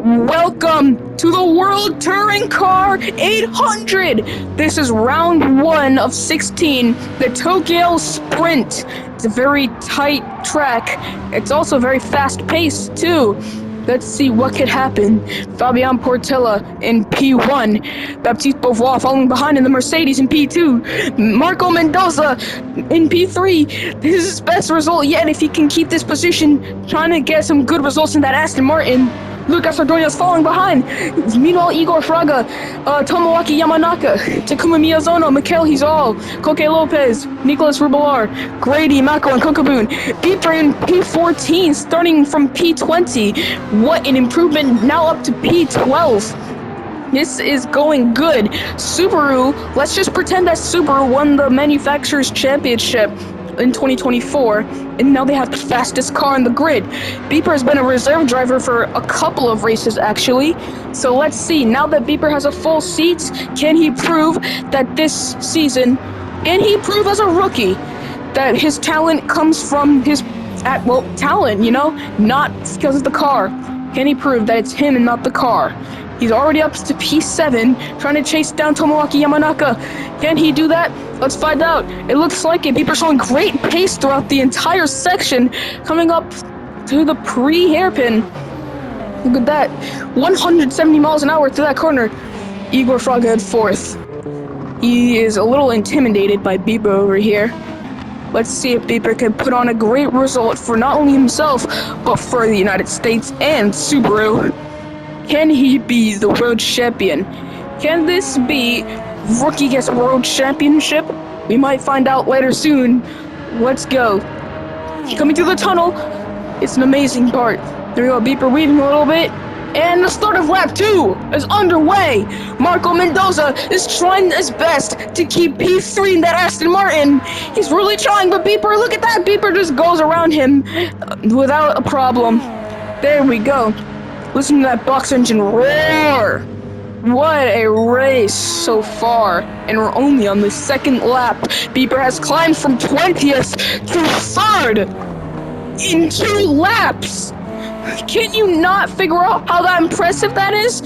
Welcome to the World Touring Car 800! This is round 1 of 16, the Tokyo Sprint. It's a very tight track. It's also very fast-paced, too. Let's see what could happen. Fabian Portella in P1. Baptiste Beauvoir falling behind in the Mercedes in P2. Marco Mendoza in P3. This is his best result yet if he can keep this position. Trying to get some good results in that Aston Martin. Lucas Ordonez falling behind. Meanwhile, Igor Fraga, Tomoaki Yamanaka, Takuma Miyazono, Mikel Hizal, Koke Lopez, Nicolas Rubelar, Grady, Mako, and Kokoboon. Beeper in P14, starting from P20. What an improvement, now up to P12. This is going good. Subaru, let's just pretend that Subaru won the Manufacturers' Championship in 2024, and now they have the fastest car in the grid. Beeper has been a reserve driver for a couple of races, actually. So let's see, now that Beeper has a full seat, can he prove that this season, can he prove as a rookie that his talent comes from his, talent, not because of the car. Can he prove that it's him and not the car? He's already up to P7, trying to chase down Tomoaki Yamanaka. Can he do that? Let's find out. It looks like it. Beeper showing great pace throughout the entire section, coming up to the pre-hairpin. Look at that. 170 miles an hour through that corner. Igor Fraga in 4th. He is a little intimidated by Beeper over here. Let's see if Beeper can put on a great result for not only himself, but for the United States and Subaru. Can he be the world champion? Can this be rookie gets world championship? We might find out later soon. Let's go. Coming through the tunnel. It's an amazing part. There we go, Beeper weaving a little bit. And the start of lap 2 is underway. Marco Mendoza is trying his best to keep P3 in that Aston Martin. He's really trying, but Beeper, look at that. Beeper just goes around him without a problem. There we go. Listen to that box engine roar! What a race so far, and we're only on the second lap. Beeper has climbed from 20th to 3rd in 2 laps! Can you not figure out how that impressive that is?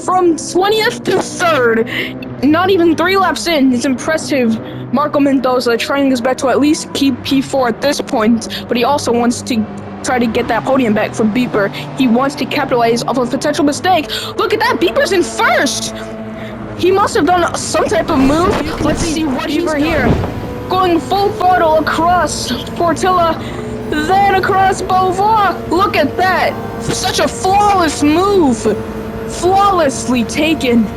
From 20th to 3rd, not even 3 laps in, it's impressive. Marco Mendoza trying his best to at least keep P4 at this point, but he also wants to try to get that podium back from Beeper. He wants to capitalize off a potential mistake. Look at that, Beeper's in 1st! He must have done some type of move. Let's see what Beeper here. Going full throttle across Portilla, then across Beauvoir. Look at that! Such a flawless move! Flawlessly taken.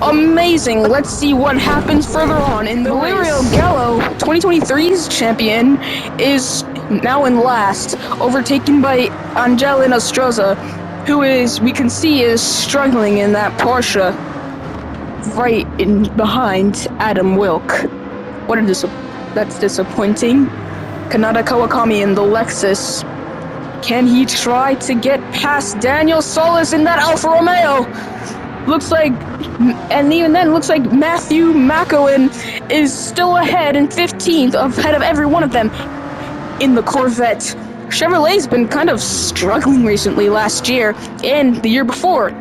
Amazing. Let's see what happens further on in the Valerio Gallo, 2023's champion, is now in last, overtaken by Angelina Stroza, who we can see is struggling in that Porsche right in behind Adam Wilk. That's disappointing. Kanada Kawakami in the Lexus. Can he try to get past Daniel Solis in that Alfa Romeo? Looks like, and even then, looks like Matthew Makowen is still ahead in 15th, ahead of every one of them in the Corvette. Chevrolet's been kind of struggling recently last year and the year before.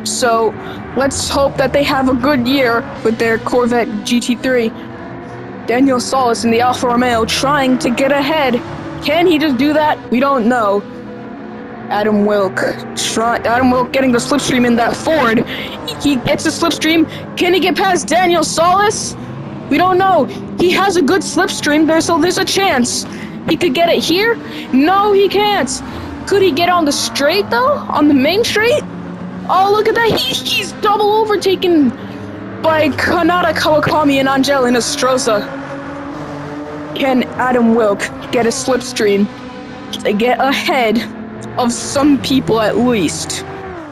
So let's hope that they have a good year with their Corvette GT3. Daniel Solis in the Alfa Romeo trying to get ahead. Can he just do that? We don't know. Adam Wilk getting the slipstream in that Ford. He gets the slipstream. Can he get past Daniel Solis? We don't know. He has a good slipstream there, so there's a chance. He could get it here? No, he can't. Could he get on the straight, though? On the main straight? Oh, look at that. He's double overtaken by Kanada Kawakami and Angelina Stroza. Can Adam Wilk get a slipstream to get ahead of some people at least?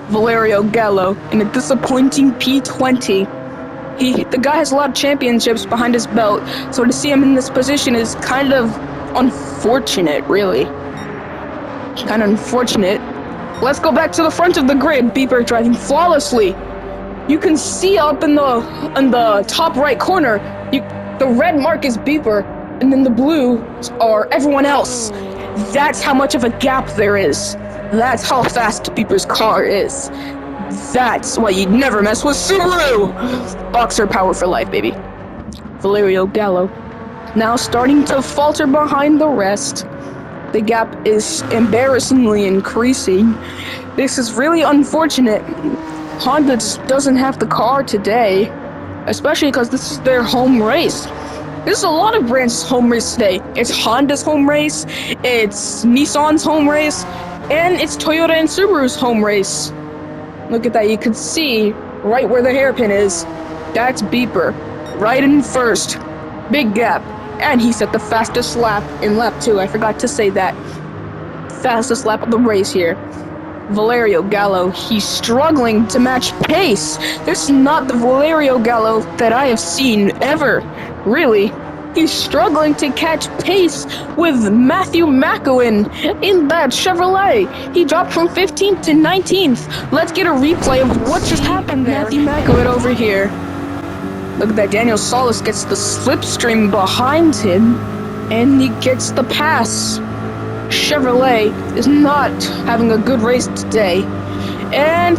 Valerio Gallo in a disappointing P20. The guy has a lot of championships behind his belt, so to see him in this position is kind of unfortunate, really. Kind of unfortunate. Let's go back to the front of the grid. Beeper driving flawlessly. You can see up in the top right corner, the red mark is Beeper, and then the blue are everyone else. That's how much of a gap there is. That's how fast Beeper's car is. That's why you'd never mess with Subaru! Boxer power for life, baby. Valerio Gallo. Now starting to falter behind the rest. The gap is embarrassingly increasing. This is really unfortunate. Honda just doesn't have the car today, especially because this is their home race. This is a lot of brands' home race today. It's Honda's home race, it's Nissan's home race, and it's Toyota and Subaru's home race. Look at that, you can see right where the hairpin is. That's Beeper, right in first. Big gap. And he set the fastest lap in lap 2. I forgot to say that. Fastest lap of the race here. Valerio Gallo, he's struggling to match pace. This is not the Valerio Gallo that I have seen ever. Really. He's struggling to catch pace with Matthew McEwen in that Chevrolet. He dropped from 15th to 19th. Let's get a replay of what just happened there. Matthew McEwen over here. Look at that, Daniel Solis gets the slipstream behind him, and he gets the pass. Chevrolet is not having a good race today. And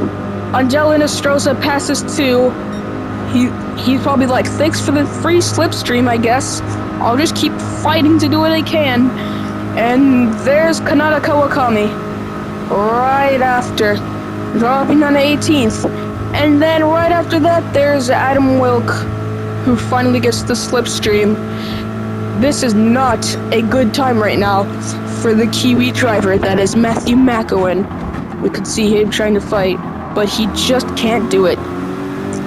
Angelina Strosa passes too. He's probably like, thanks for the free slipstream, I guess. I'll just keep fighting to do what I can. And there's Kanata Kawakami. Right after. Dropping on 18th. And then right after that, there's Adam Wilk, who finally gets the slipstream. This is not a good time right now for the Kiwi driver, that is Matthew McEwen. We could see him trying to fight, but he just can't do it.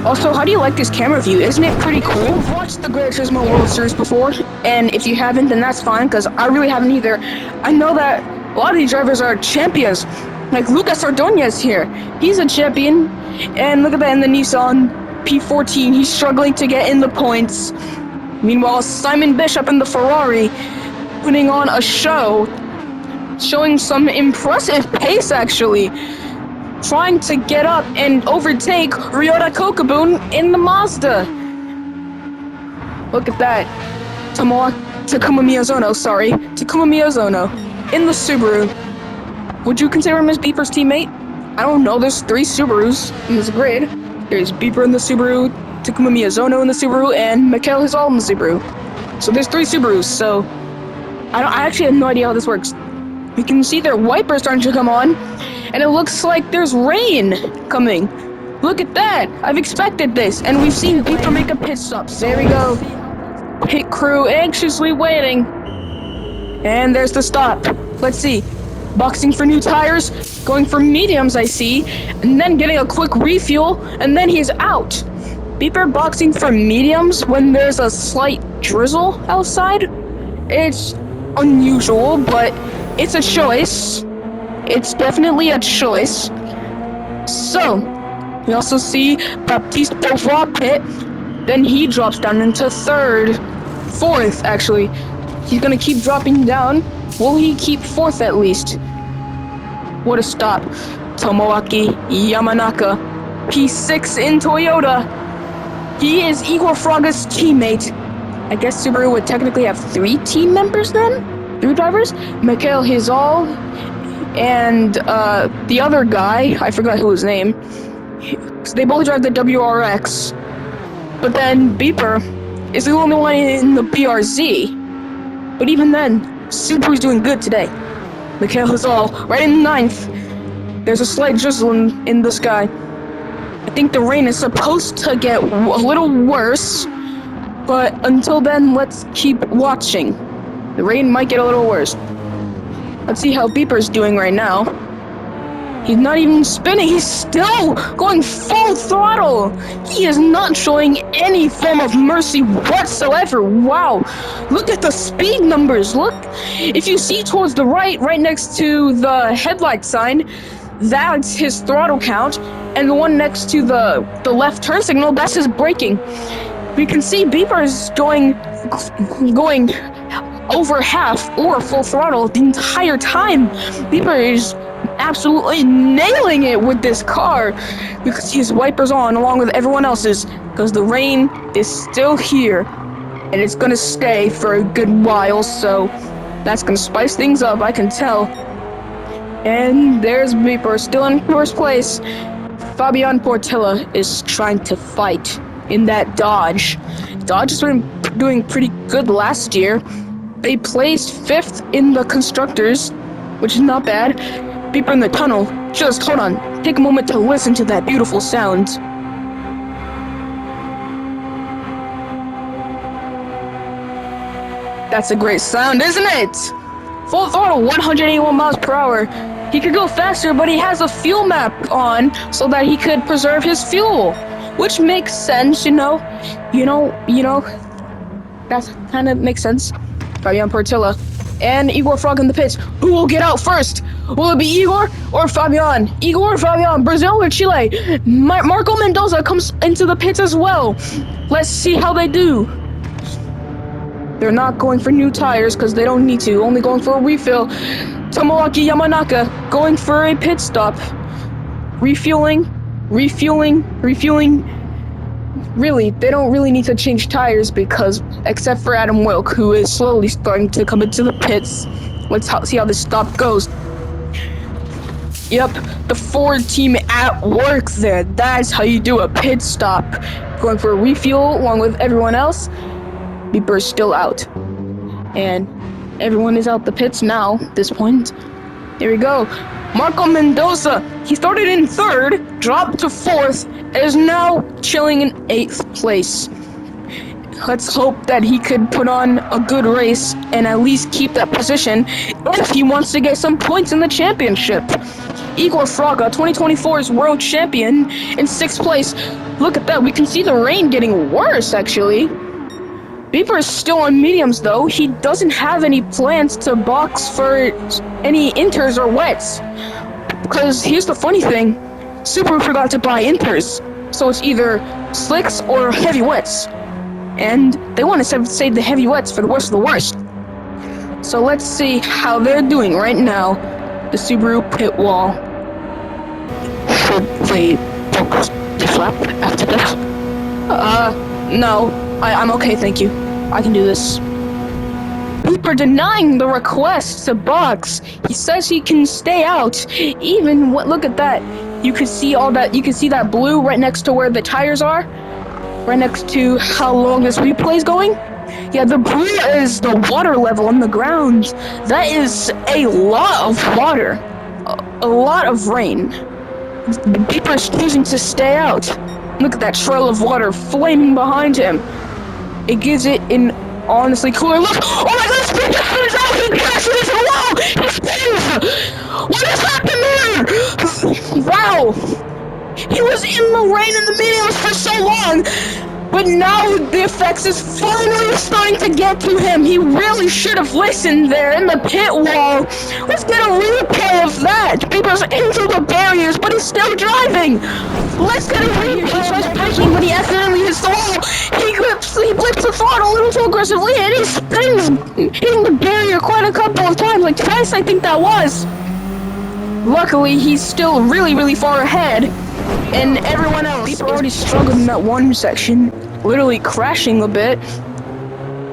Also, how do you like this camera view? Isn't it pretty cool? I've watched the Gran Turismo World Series before, and if you haven't, then that's fine, because I really haven't either. I know that a lot of these drivers are champions. Like Lucas Ordonez here. He's a champion, and look at that in the Nissan P14. He's struggling to get in the points. Meanwhile, Simon Bishop in the Ferrari putting on a show, showing some impressive pace, actually. Trying to get up and overtake Ryota Kokabun in the Mazda. Look at that. Takuma Miyazono in the Subaru. Would you consider him as Beeper's teammate? I don't know, there's 3 Subarus in this grid. There's Beeper in the Subaru, Takuma Miyazono in the Subaru, and Mikhail Hizal in the Subaru. So there's 3 Subarus, so I actually have no idea how this works. You can see their wipers starting to come on, and it looks like there's rain coming. Look at that! I've expected this, and we've seen Beeper make a pit stop. There we go. Pit crew anxiously waiting. And there's the stop. Let's see. Boxing for new tires, going for mediums, I see, and then getting a quick refuel, and then he's out. Beeper boxing for mediums when there's a slight drizzle outside. It's unusual, but it's a choice. It's definitely a choice. So, we also see Baptiste Beauvoir pit. Then he drops down into 3rd. 4th, actually. He's gonna keep dropping down. Will he keep 4th at least? What a stop. Tomoaki Yamanaka. P6 in Toyota. He is Igor Fraga's teammate. I guess Subaru would technically have 3 team members then? 3 drivers? Mikhail Hizal and the other guy, I forgot who his name. So they both drive the WRX. But then Beeper is the only one in the BRZ. But even then, Subaru's doing good today. Mikhail Hizal, right in 9th. There's a slight drizzle in the sky. I think the rain is supposed to get a little worse. But until then, let's keep watching. The rain might get a little worse. Let's see how Beeper's doing right now. He's not even spinning, he's still going full throttle! He is not showing any form of mercy whatsoever. Wow! Look at the speed numbers, look! If you see towards the right next to the headlight sign, that's his throttle count, and the one next to the left turn signal, that's his braking. We can see Beeper is going over half or full throttle the entire time. Beeper is absolutely nailing it with this car because his wipers on along with everyone else's, because the rain is still here and it's gonna stay for a good while, so that's gonna spice things up, I can tell. And there's Beeper, still in first place. Fabian Portilla is trying to fight in that Dodge. Dodge has been doing pretty good last year. They placed 5th in the Constructors, which is not bad. Beeper in the tunnel. Just hold on. Take a moment to listen to that beautiful sound. That's a great sound, isn't it? Full throttle, 181 miles per hour. He could go faster, but he has a fuel map on so that he could preserve his fuel, which makes sense, you know. That kind of makes sense. Fabian Portilla and Igor Frog in the pits. Who will get out first? Will it be Igor or Fabian? Igor or Fabian? Brazil or Chile? Marco Mendoza comes into the pits as well. Let's see how they do. They're not going for new tires because they don't need to. Only going for a refill. Tomoaki Yamanaka going for a pit stop. Refueling. Really, they don't really need to change tires because, except for Adam Wilk, who is slowly starting to come into the pits. Let's see how this stop goes. Yep, the Ford team at work there. That's how you do a pit stop. Going for a refuel along with everyone else. Beeper's still out. And everyone is out the pits now at this point. Here we go. Marco Mendoza, he started in 3rd, dropped to 4th, and is now chilling in 8th place. Let's hope that he could put on a good race and at least keep that position if he wants to get some points in the championship. Igor Fraga, 2024's world champion, in 6th place. Look at that, we can see the rain getting worse, actually. Beeper is still on mediums, though. He doesn't have any plans to box for any inters or wets. Because here's the funny thing. Subaru forgot to buy inters. So it's either slicks or heavy wets. And they want to save the heavy wets for the worst of the worst. So let's see how they're doing right now. The Subaru pit wall. Should they focus the flap after this? No. I'm okay, thank you. I can do this. Beeper denying the request to box. He says he can stay out. Even look at that. You can see that blue right next to where the tires are. Right next to how long this replay is going. Yeah, the blue is the water level on the ground. That is a lot of water. A lot of rain. Beeper is choosing to stay out. Look at that trail of water flaming behind him. It gives it an honestly cooler look. Oh my god, Spin just spins out! He crashes into the wall! He spins! What is happening there? Wow! He was in the rain and the mediums for so long, but now the effects is finally starting to get to him. He really should have listened there in the pit wall. Let's get a replay of that. Beeper's into the barriers, but he's still driving. Let's get a replay. He tries braking, but he accidentally hits the wall. He blips the throttle a little too aggressively, and he spins, hitting the barrier quite a couple of times, like twice I think that was. Luckily, he's still really far ahead, and everyone else. Beeper already struggled in that one section, literally crashing a bit.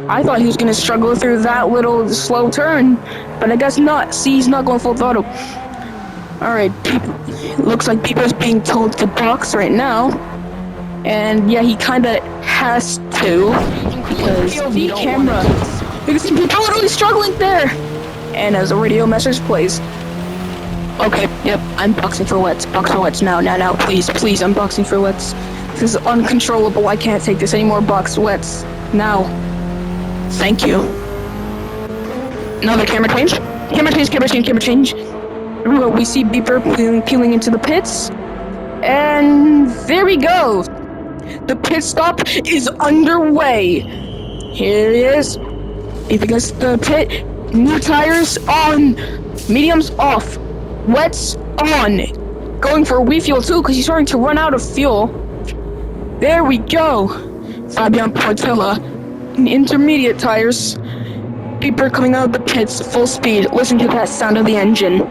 I thought he was gonna struggle through that little slow turn, but I guess not. See, he's not going full throttle. Alright, looks like Beeper's being told to box right now. And yeah, he kinda has to, because the camera, you can see people literally struggling there. And as a radio message plays. Okay, yep, I'm boxing for wets. Box for wets now, please, I'm boxing for wets. This is uncontrollable, I can't take this anymore. Box wets, now. Thank you. Another camera change. Camera change. We see Beeper peeling into the pits. And there we go. The pit stop is underway. Here he is. Beeper gets the pit. New tires on. Mediums off. Wets on. Going for a refuel too, because he's starting to run out of fuel. There we go. Fabian Portilla. Intermediate tires. Beeper coming out of the pits full speed. Listen to that sound of the engine.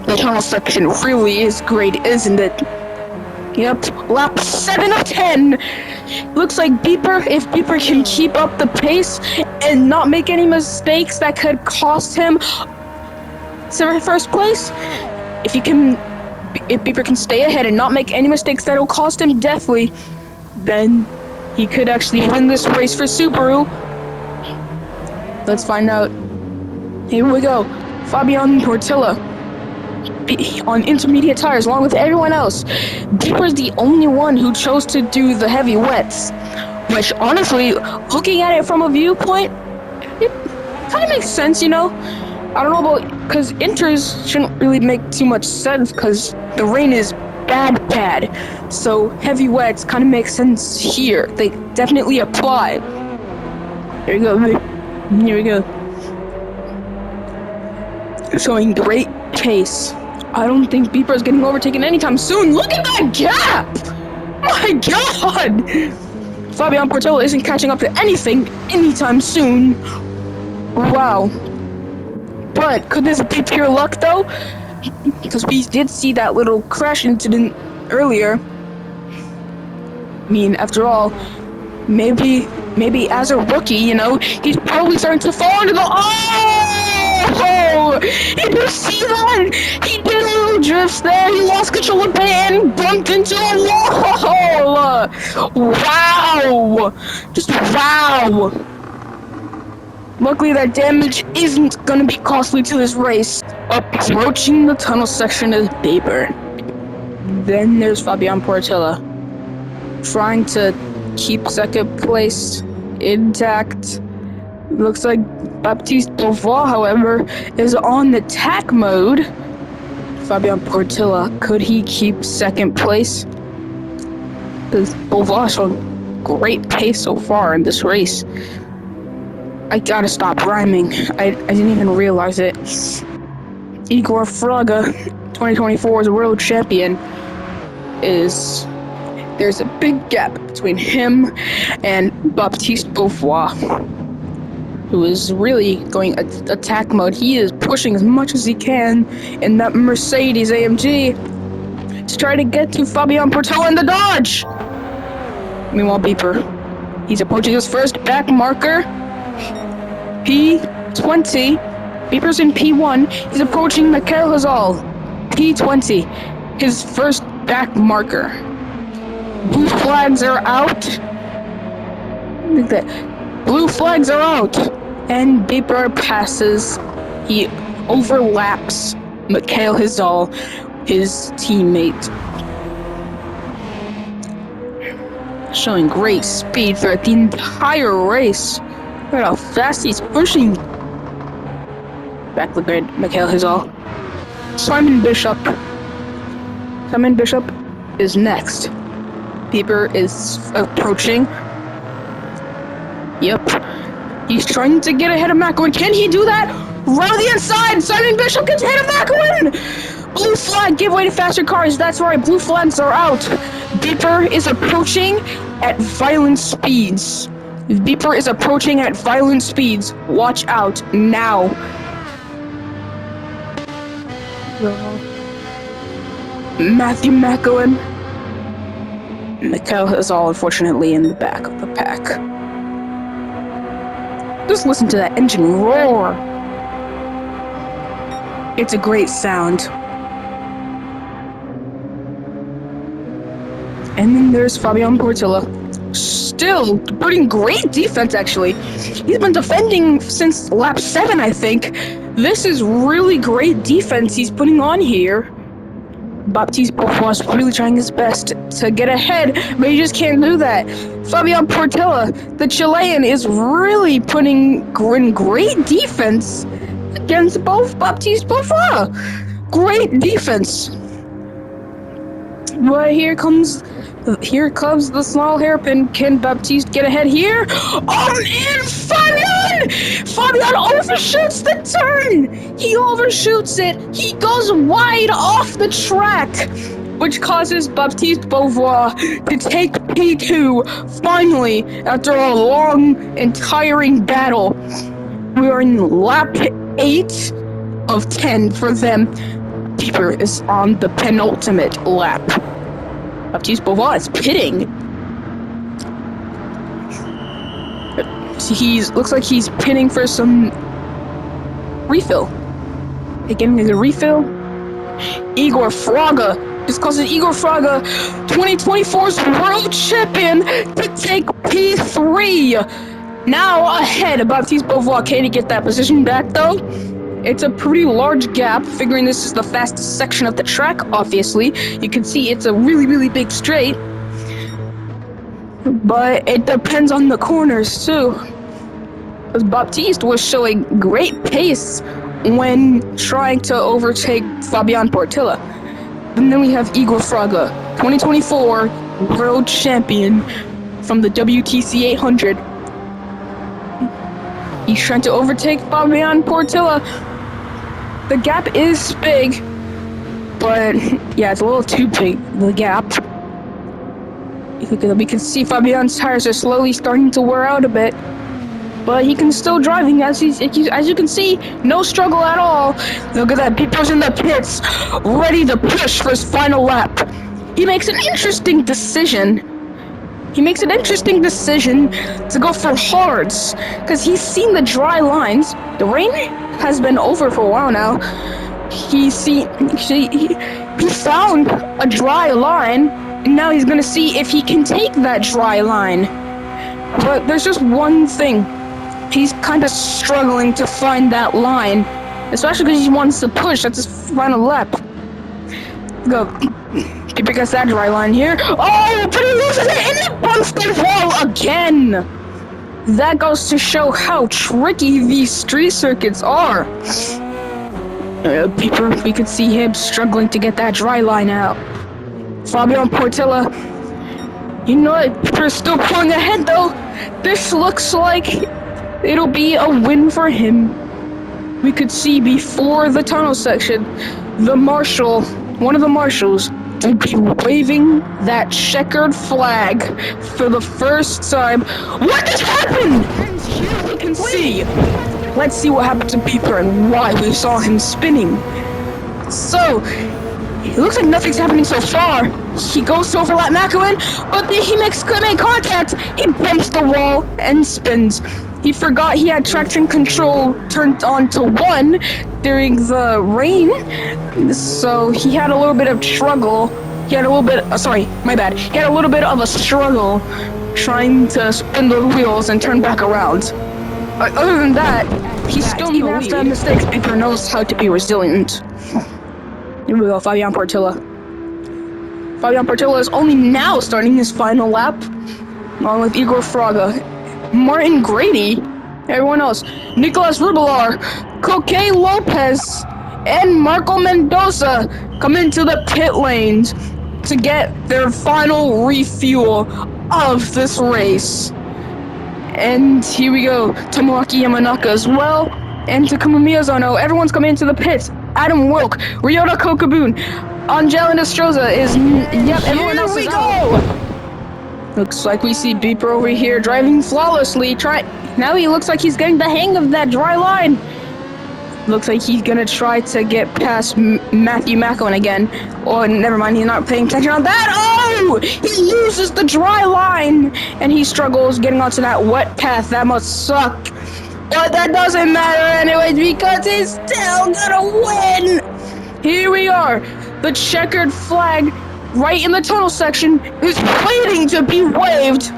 The tunnel section really is great, isn't it? Yep, lap 7 of 10. Looks like if Beeper can keep up the pace and not make any mistakes that could cost him first place, if Bieber can stay ahead and not make any mistakes that'll cost him deathly, then he could actually win this race for Subaru. Let's find out. Here we go. Fabian Portilla on intermediate tires along with everyone else. Bieber's the only one who chose to do the heavy wets, which honestly, looking at it from a viewpoint, it kind of makes sense, you know? I don't know about, because inters shouldn't really make too much sense because the rain is bad. So heavy wets kind of make sense here. They definitely apply. Here we go. Here we go. Showing great pace. I don't think Bieber is getting overtaken anytime soon. Look at that gap! My God! Fabian Portilla isn't catching up to anything anytime soon. Wow. But could this be pure luck though? Because we did see that little crash incident earlier. I mean, after all, maybe as a rookie, you know, he's probably starting to fall into the... Oh! Did you see that? He did a little drifts there. He lost control of the and bumped into a wall. Wow! Just wow! Luckily, that damage isn't gonna be costly to this race. Approaching the tunnel section is Bieber. Then there's Fabian Portilla, trying to keep second place intact. Looks like Baptiste Beauvoir, however, is on the attack mode. Fabian Portilla, could he keep second place? Because Beauvoir showed great pace so far in this race. I gotta stop rhyming. I didn't even realize it. Igor Fraga, 2024's world champion, there's a big gap between him and Baptiste Beauvoir, who is really going attack mode. He is pushing as much as he can in that Mercedes AMG to try to get to Fabian Portilla in the Dodge. Meanwhile, Bieber, he's approaching his first back marker. P20. Bieber's in P1. He's approaching Michael Hazal. P20. His first back marker. Blue flags are out. Look at that. Blue flags are out. And Bieber passes. He overlaps Michael Hazal, his teammate. Showing great speed throughout the entire race. Look at how fast he's pushing. Back the grid, Michael Hazal. Simon Bishop is next. Bieber is approaching. Yep. He's trying to get ahead of McElwain. Can he do that? Run on the inside! Simon Bishop gets ahead of McElwain! Blue flag, give way to faster cars. That's right, blue flags are out. Bieber is approaching at violent speeds. Bieber is approaching at violent speeds. Watch out now. Matthew McElwain. Michael is all unfortunately in the back of the pack. Just listen to that engine roar. It's a great sound. And then there's Fabian Portilla. Still putting great defense, actually. He's been defending since lap 7, I think. This is really great defense he's putting on here. Baptiste Beauvoir is really trying his best to get ahead, but he just can't do that. Fabian Portilla, the Chilean, is really putting in great defense against both Baptiste Beauvoir. Great defense. But here comes the small hairpin. Can Baptiste get ahead here? Oh man, Fabian overshoots the turn. He overshoots it. He goes wide off the track, which causes Baptiste Beauvoir to take P2 finally after a long and tiring battle. We are in lap 8 of 10 for them. Bieber is on the penultimate lap. Baptiste Beauvoir is pitting. Looks like he's pitting for some refill. Again, is a refill. Igor Fraga. This causes Igor Fraga, 2024's world champion, to take P3. Now ahead, Baptiste Beauvoir. Can he get that position back though? It's a pretty large gap, figuring this is the fastest section of the track, obviously. You can see it's a really, really big straight. But it depends on the corners too. Because Baptiste was showing great pace when trying to overtake Fabian Portilla. And then we have Igor Fraga, 2024 world champion from the WTC800. He's trying to overtake Fabian Portilla. The gap is big, but yeah, it's a little too big, the gap. We can see Fabian's tires are slowly starting to wear out a bit, but he can still driving as you can see, no struggle at all. Look at that, Pipo's in the pits, ready to push for his final lap. He makes an interesting decision. To go for hards, because he's seen the dry lines. The rain has been over for a while now. He found a dry line, and now he's gonna see if he can take that dry line. But there's just one thing. He's kind of struggling to find that line, especially because he wants to push. That's his final lap. Go. He gets that dry line here. Oh, but he loses it and he bumps the wall again. That goes to show how tricky these street circuits are. We could see him struggling to get that dry line out. Fabian Portilla, you know what? People are still pulling ahead though. This looks like it'll be a win for him. We could see before the tunnel section, one of the marshals, will be waving that checkered flag for the first time. What just happened? And here we can see. Let's see what happened to Beeper and why we saw him spinning. So, it looks like nothing's happening so far. He goes to overlap Macklin, but then he makes contact. He bumps the wall and spins. He forgot he had traction control turned on to 1 during the rain, so he had a little bit of struggle. He had a little bit of a struggle trying to spin the wheels and turn back around. Other than that, he's still even after that mistakes. Piper knows how to be resilient. Here we go, Fabian Portilla. Fabian Portilla is only now starting his final lap, along with Igor Fraga, Martin Grady, everyone else, Nicolas Rubilar, Coque Lopez, and Marco Mendoza come into the pit lanes to get their final refuel of this race. And here we go, Tomoaki Yamanaka as well, and Takuma Miyazono. Everyone's coming into the pits. Adam Wilk, Ryota Kokabun, Angela Nestroza is, everyone else is out. Looks like we see Beeper over here driving flawlessly. Now he looks like he's getting the hang of that dry line. Looks like he's gonna try to get past Matthew Macklin again. Oh, never mind, he's not paying attention on that. Oh! He loses the dry line, and he struggles getting onto that wet path. That must suck. But that doesn't matter anyways, because he's still gonna win. Here we are. The checkered flag right in the tunnel section is waiting to be waved.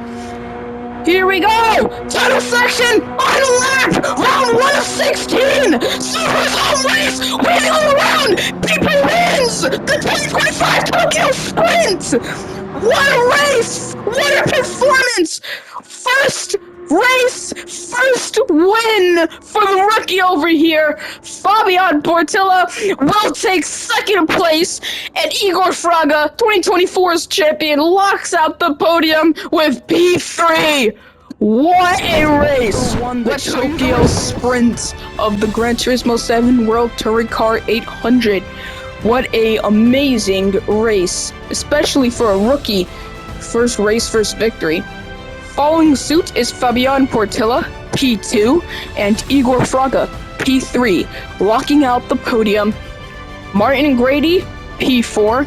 Here we go! Tunnel section! Final lap! Round 1 of 16! Super's home race! Winning all around! People wins! The 2025 Tokyo Sprint! What a race! What a performance! First race, first win for the rookie over here. Fabian Portilla will take second place, and Igor Fraga, 2024's champion, locks out the podium with P3. What a race! The Tokyo Sprint of the Gran Turismo 7 World Touring Car 800. What a amazing race, especially for a rookie. First race, first victory. Following suit is Fabian Portilla, P2, and Igor Fraga, P3, locking out the podium. Martin Grady, P4,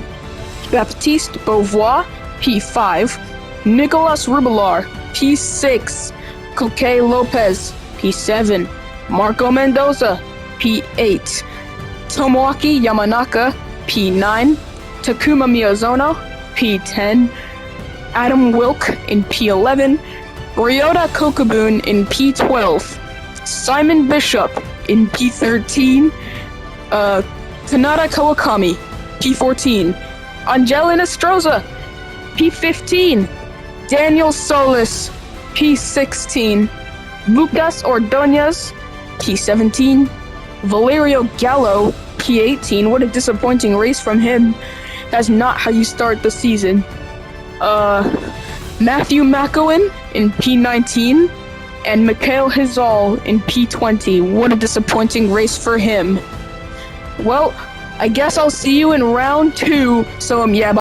Baptiste Beauvoir, P5, Nicolas Rubilar, P6, Coque Lopez, P7, Marco Mendoza, P8, Tomoaki Yamanaka, P9, Takuma Miyazono, P10, Adam Wilk in P11, Ryota Kokubun in P12, Simon Bishop in P13, Kanata Kawakami, P14, Angelina Stroza, P15, Daniel Solis, P16, Lucas Ordonez, P17, Valerio Gallo, P18. What a disappointing race from him. That's not how you start the season. Matthew McEwen in P19, and Mikhail Hizal in P20. What a disappointing race for him. Well, I guess I'll see you in round 2, so yeah,